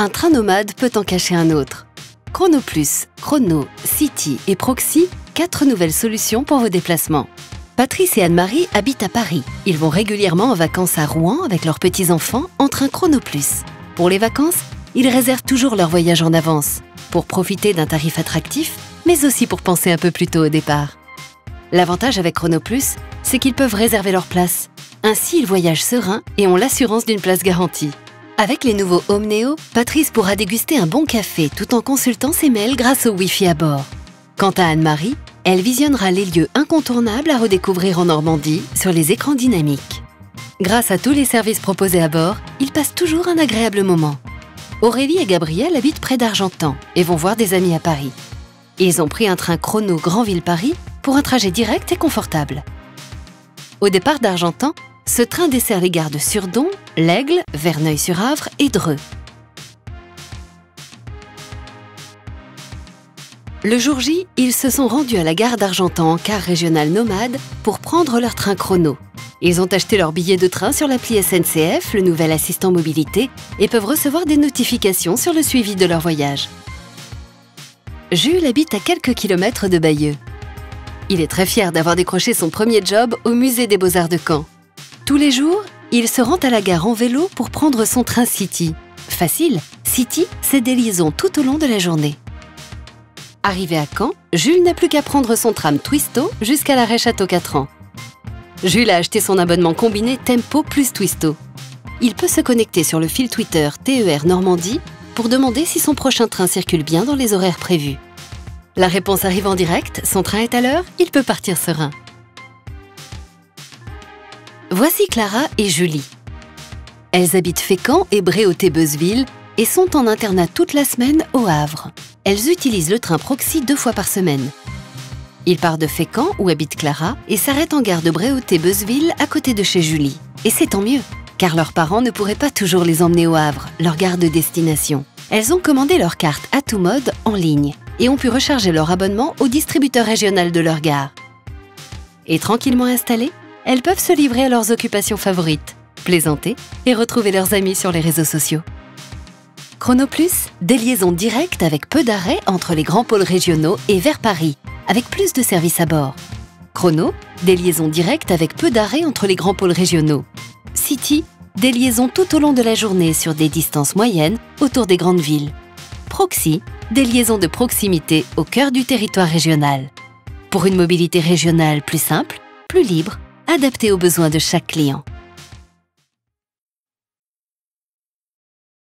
Un train nomade peut en cacher un autre. Chronoplus, Chrono, City et Proxy, 4 nouvelles solutions pour vos déplacements. Patrice et Anne-Marie habitent à Paris. Ils vont régulièrement en vacances à Rouen avec leurs petits-enfants en train Chronoplus. Pour les vacances, ils réservent toujours leur voyage en avance, pour profiter d'un tarif attractif, mais aussi pour penser un peu plus tôt au départ. L'avantage avec Chronoplus, c'est qu'ils peuvent réserver leur place. Ainsi, ils voyagent sereins et ont l'assurance d'une place garantie. Avec les nouveaux Omneo, Patrice pourra déguster un bon café tout en consultant ses mails grâce au Wi-Fi à bord. Quant à Anne-Marie, elle visionnera les lieux incontournables à redécouvrir en Normandie sur les écrans dynamiques. Grâce à tous les services proposés à bord, ils passent toujours un agréable moment. Aurélie et Gabriel habitent près d'Argentan et vont voir des amis à Paris. Ils ont pris un train Chrono Granville-Paris pour un trajet direct et confortable. Au départ d'Argentan, ce train dessert les gares de Surdon, L'Aigle, Verneuil-sur-Avre et Dreux. Le jour J, ils se sont rendus à la gare d'Argentan en car régional nomade pour prendre leur train Chrono. Ils ont acheté leur billet de train sur l'appli SNCF, le nouvel assistant mobilité, et peuvent recevoir des notifications sur le suivi de leur voyage. Jules habite à quelques kilomètres de Bayeux. Il est très fier d'avoir décroché son premier job au musée des Beaux-Arts de Caen. Tous les jours, il se rend à la gare en vélo pour prendre son train City. Facile, City, c'est des liaisons tout au long de la journée. Arrivé à Caen, Jules n'a plus qu'à prendre son tram Twisto jusqu'à l'arrêt Château-Quatran. Jules a acheté son abonnement combiné Tempo plus Twisto. Il peut se connecter sur le fil Twitter TER Normandie pour demander si son prochain train circule bien dans les horaires prévus. La réponse arrive en direct, son train est à l'heure, il peut partir serein. Voici Clara et Julie. Elles habitent Fécamp et Bréauté-Beuzeville et sont en internat toute la semaine au Havre. Elles utilisent le train Proxy 2 fois par semaine. Il part de Fécamp, où habite Clara, et s'arrête en gare de Bréauté-Beuzeville à côté de chez Julie. Et c'est tant mieux, car leurs parents ne pourraient pas toujours les emmener au Havre, leur gare de destination. Elles ont commandé leur carte Atomode en ligne et ont pu recharger leur abonnement au distributeur régional de leur gare. Et tranquillement installées, elles peuvent se livrer à leurs occupations favorites, plaisanter et retrouver leurs amis sur les réseaux sociaux. Chronoplus, des liaisons directes avec peu d'arrêts entre les grands pôles régionaux et vers Paris, avec plus de services à bord. Chrono, des liaisons directes avec peu d'arrêts entre les grands pôles régionaux. City, des liaisons tout au long de la journée sur des distances moyennes autour des grandes villes. Proxy, des liaisons de proximité au cœur du territoire régional. Pour une mobilité régionale plus simple, plus libre, adaptée aux besoins de chaque client.